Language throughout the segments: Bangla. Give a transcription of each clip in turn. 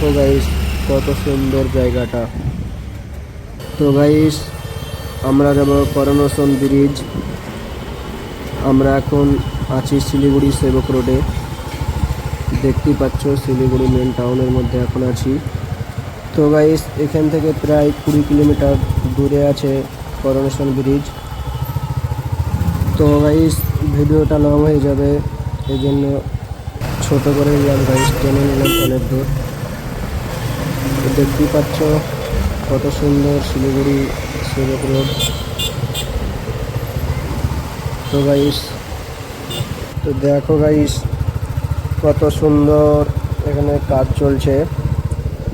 দেখো গাইস কত সুন্দর জায়গাটা। তো গাইস আমরা যাব করোনেশন ব্রিজ। আমরা এখন আছি শিলিগুড়ি সেবক রোডে। দেখতেই পাচ্ছ শিলিগুড়ি মেন টাউনের মধ্যে এখন আছি। তো গাইস এখান থেকে প্রায় 20 কিলোমিটার দূরে আছে করোনেশন ব্রিজ। তো গাইস ভিডিওটা লং হয়ে যাবে, এই জন্য ছোট করে নিলাম গাইস, টেনে নিলাম অনেক দূর। তো দেখতেই পাচ্ছ কত সুন্দর শিলিগুড়ি সেবক রোড। তো গাইস তো দেখো গাইস কত সুন্দর এখানে কাজ চলছে,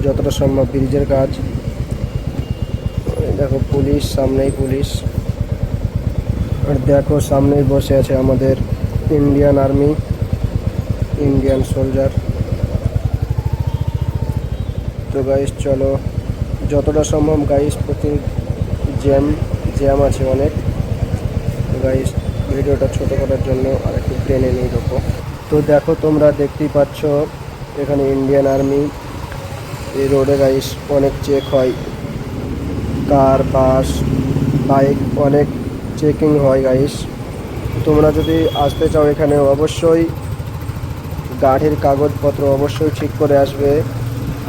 যতটা সম্ভব ব্রিজের কাজ। দেখো পুলিশ, সামনেই পুলিশ, আর দেখো সামনেই বসে আছে আমাদের ইন্ডিয়ান আর্মি, ইন্ডিয়ান সোলজার। তো গাইস চলো যতটা সম্ভব গাইস, প্রচুর জ্যাম আছে অনেক। তো গাইস ভিডিওটা ছোট করার জন্য আর একটু টেনে নিয়ে দেখো। তো দেখো তোমরা দেখতেই পাচ্ছ এখানে ইন্ডিয়ান আর্মি। এই রোডে গাইস অনেক চেক হয়, কার, বাস, বাইক অনেক চেকিং হয় গাইস। তোমরা যদি আসতে চাও এখানে অবশ্যই গাড়ির কাগজপত্র অবশ্যই ঠিক করে আসবে,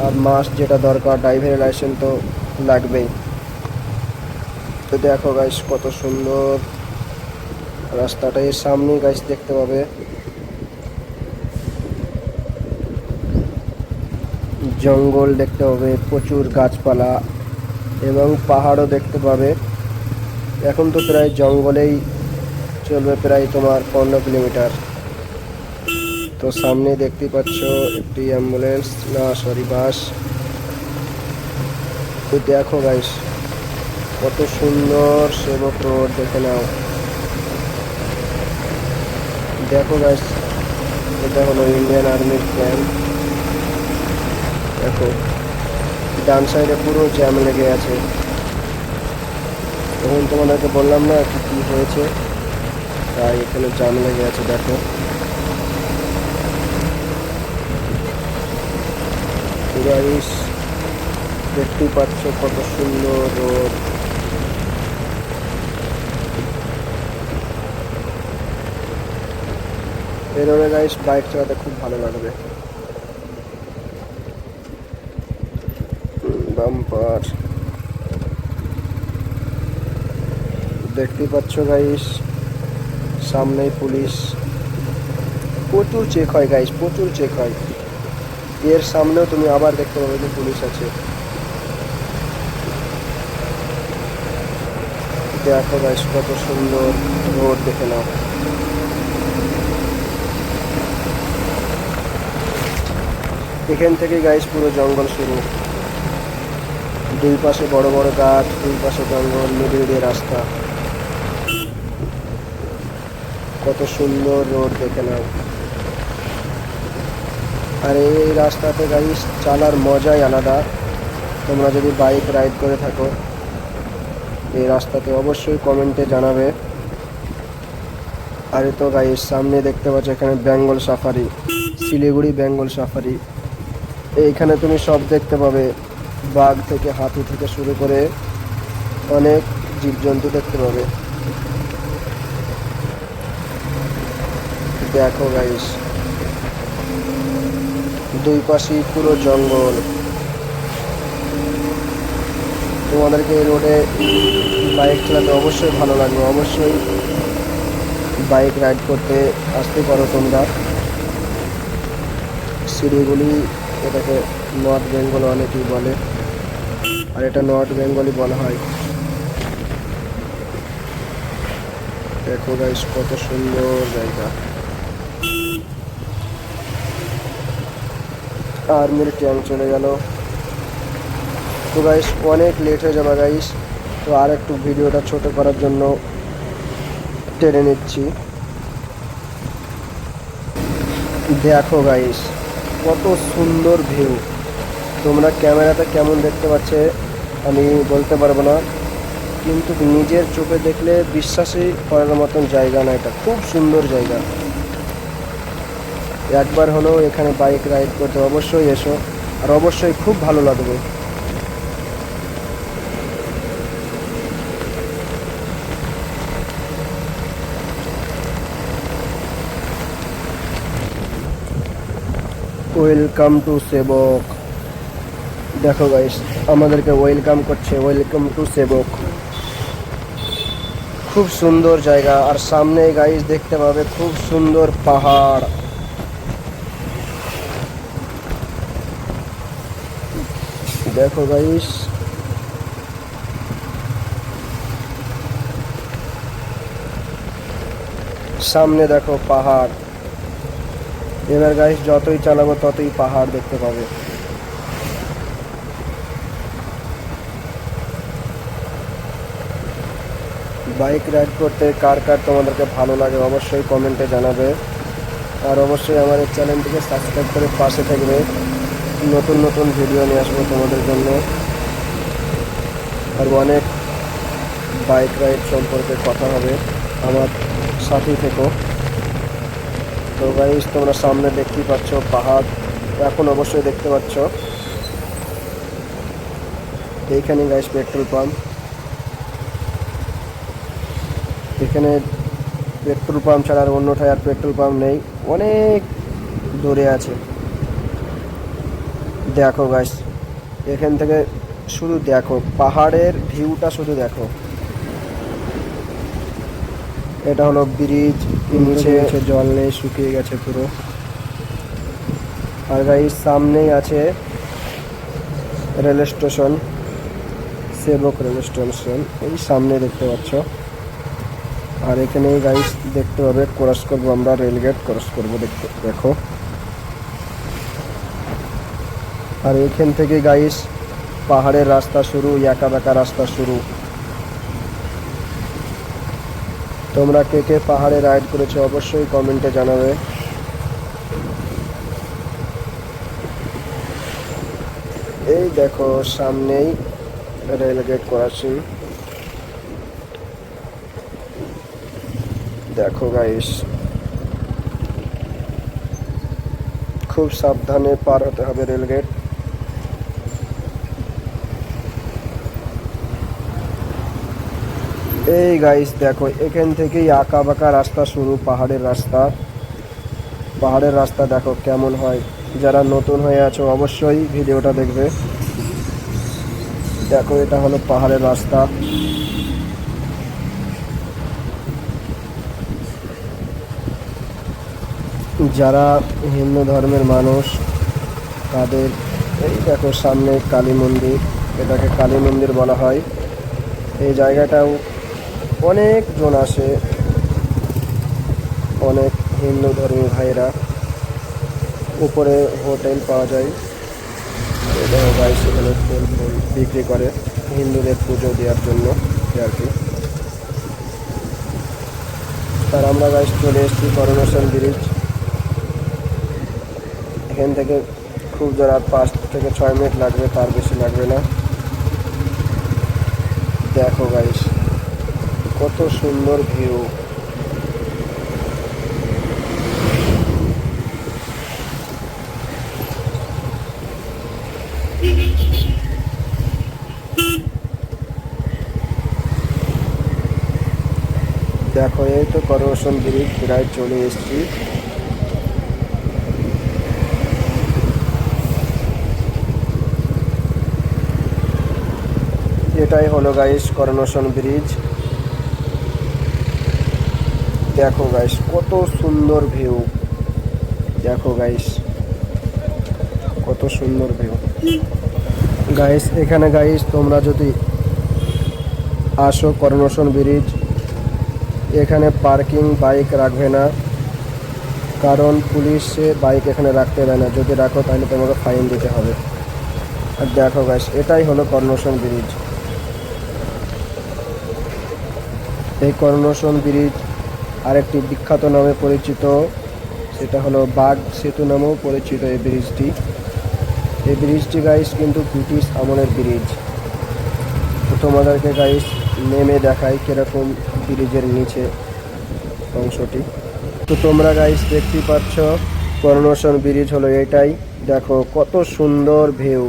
আর মাস্ক যেটা দরকার, ড্রাইভারের লাইসেন্স তো লাগবেই। তো দেখো গাইস কত সুন্দর রাস্তাটা, এর সামনেই গাইস দেখতে পাবে জঙ্গল, দেখতে পাবে প্রচুর গাছপালা এবং পাহাড়ও দেখতে পাবে। এখন তো প্রায় জঙ্গলেই চলবে প্রায় তোমার 15 কিলোমিটার। তো সামনে দেখতে পাচ্ছ একটি অ্যাম্বুলেন্স, না সরি বাস। তো দেখো গাইস কত সুন্দর সেবক রোড, দেখে নাও। দেখো গাইস এটা হলো ইন্ডিয়ান আর্মির ক্যাম্প। দেখো ডান সাইডে পুরো জ্যাম লেগে আছে। তখন তোমাদেরকে বললাম না কি হয়েছে, তাই এখানে জ্যাম লেগে আছে। দেখো গাইস দেখতেই পাচ্ছ কত সুন্দর রোড। এই রোডে গাইস বাইক চালাতে খুব ভালো লাগবে। বাম্পার দেখতেই পাচ্ছ গাইস, সামনেই পুলিশ। প্রচুর চেক হয় গাইস, প্রচুর চেক হয়। এর সামনেও তুমি আবার দেখতে পাবে যে পুলিশ আছে। দেখো গাইস কত সুন্দর রোড, দেখে নাও। এখান থেকে গাইস পুরো জঙ্গল শুরু, দুই পাশে বড় বড় গাছ, দুই পাশে জঙ্গল, মিডিল দিয়ে রাস্তা। কত সুন্দর রোড, দেখে নাও। আর এই রাস্তাতে গাইস চালার মজাই আলাদা। তোমরা যদি বাইক রাইড করে থাকো এই রাস্তাতে অবশ্যই কমেন্টে জানাবে। আরে তো গাইস সামনে দেখতে পাচ্ছ এখানে বেঙ্গল সাফারি, শিলিগুড়ি বেঙ্গল সাফারি। এইখানে তুমি সব দেখতে পাবে, বাঘ থেকে হাতি থেকে শুরু করে অনেক জীবজন্তু দেখতে পাবে। দেখো গাইস দুই পাশে পুরো জঙ্গল। তোমাদেরকে এই রোডে বাইক চালাতে অবশ্যই ভালো লাগবে, অবশ্যই বাইক রাইড করতে আসতে পারো তোমরা। শিলিগুড়ি, এটাকে নর্থ বেঙ্গল অনেকেই বলে, আর এটা নর্থ বেঙ্গলই বলা হয়। দেখো গাইস কত সুন্দর জায়গা। আর্মির ট্যাঙ্ক চলে গেল। তো গাইস অনেক লেট হয়ে যাবে গাইস, তো আর একটু ভিডিওটা ছোট করার জন্য টেনে নিচ্ছি। দেখো গাইস কত সুন্দর ভিউ। তোমরা ক্যামেরাতে কেমন দেখতে পাচ্ছে আমি বলতে পারবো না, কিন্তু নিজের চোখে দেখলে বিশ্বাসই করার মতন জায়গা না, এটা খুব সুন্দর জায়গা। একবার হলেও এখানে বাইক রাইড করতে অবশ্যই এসো। আর অবশ্যই খুব ভালো লাগবে। ওয়েলকাম টু সেবক। দেখো গাইস, আমাদেরকে ওয়েলকাম করছে, ওয়েলকাম টু সেবক। খুব সুন্দর জায়গা, আর সামনে গাইস দেখতে পাবে খুব সুন্দর পাহাড়। দেখো গাইস, সামনে দেখো পাহাড়। এবার গাইস যতই চালাবো ততই পাহাড় দেখতে পাবে। বাইক রাইড করতে কার কার তোমাদেরকে ভালো লাগে অবশ্যই কমেন্টে জানাবে। আর অবশ্যই আমার এই চ্যানেলটিকে সাবস্ক্রাইব করে পাশে থাকবে। নতুন নতুন ভিডিও নিয়ে আসবো তোমাদের জন্য, আর অনেক বাইক রাইড সম্পর্কে কথা হবে। আমার সাথেই থেকো। তো গাইস, তোমরা সামনে দেখতেই পাচ্ছ পাহাড়, এখন অবশ্যই দেখতে পাচ্ছ। এইখানে গাইস পেট্রোল পাম্প। এখানে পেট্রোল পাম্প ছাড়া আর অন্যটায় আর পেট্রোল পাম্প নেই, অনেক দূরে আছে। দেখো গাইস, এখান থেকে শুধু দেখো পাহাড়ের ভিউটা, শুধু দেখো। এটা হলো ব্রিজ, নিচে জল নেই, শুকিয়ে গেছে পুরো। আর গাইস সামনেই আছে রেল স্টেশন, সেবক রেল স্টেশন, এই সামনে দেখতে পাচ্ছ। আর এখানেই গাইস দেখতে পাবে ক্রস করবো আমরা, রেলগেট ক্রস করবো, দেখো। আর এখান থেকে গাইস পাহাড়ের রাস্তা শুরু, একা বেঁকা রাস্তা শুরু। তোমরা কে কে পাহাড়ে রাইড করেছো অবশ্যই কমেন্টে জানাবে। এই দেখো সামনেই রেলগেট ক্রসিং। দেখো গাইস, খুব সাবধানে পার হতে হবে রেলগেট। এই গাইস দেখো, এখান থেকেই আঁকা বাঁকা রাস্তা শুরু, পাহাড়ের রাস্তা। পাহাড়ের রাস্তা দেখো কেমন হয়। যারা নতুন হয়ে আছো অবশ্যই ভিডিওটা দেখবে। দেখো এটা হলো পাহাড়ের রাস্তা। যারা হিন্দু ধর্মের মানুষ তাদের, এই দেখো সামনে কালী মন্দির, এটাকে কালী মন্দির বলা হয়। এই জায়গাটাও অনেক জন আসে, অনেক হিন্দু ধর্মী ভাইরা। উপরে হোটেল পাওয়া যায়, দেখো গাইস এখানে ফুল ফুল বিক্রি করে হিন্দুদের পুজো দেওয়ার জন্য আর কি। আর আমরা গাইস চলে এসেছি করোনেশন ব্রিজ। এখান থেকে খুব জোর 5 থেকে 6 মিনিট লাগবে, তার বেশি লাগবে না। দেখো গাইস কত সুন্দর ভিউ। দেখো এই তো করোনেশন ব্রিজ, প্রায় চলে এসেছি। এটাই হলো গাইস করোনেশন ব্রিজ। দেখো গাইস কত সুন্দর ভিউ, দেখো গাইস কত সুন্দর ভিউ। গাইস এখানে গাইস তোমরা যদি আসো করোনেশন ব্রিজ, এখানে পার্কিং বাইক রাখবে না, কারণ পুলিশে বাইক এখানে রাখতে দেয় না। যদি রাখো তাহলে তোমাকে ফাইন দিতে হবে। আর দেখো গাইস এটাই হলো করোনেশন ব্রিজ। এই করোনেশন ব্রিজ আরেকটি বিখ্যাত নামে পরিচিত, সেটা হলো বাঘ সেতু নামেও পরিচিত এই ব্রিজটি। এই ব্রিজটি গাইস কিন্তু ব্রিটিশ আমলের ব্রিজ। তো তোমাদেরকে গাইস নেমে দেখাই কিরকম ব্রিজের নিচে অংশটি। তো তোমরা গাইস দেখতেই পাচ্ছ করোনেশন ব্রিজ হলো এটাই। দেখো কত সুন্দর ভিউ।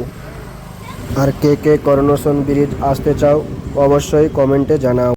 আর কে কে করোনেশন ব্রিজ আসতে চাও অবশ্যই কমেন্টে জানাও।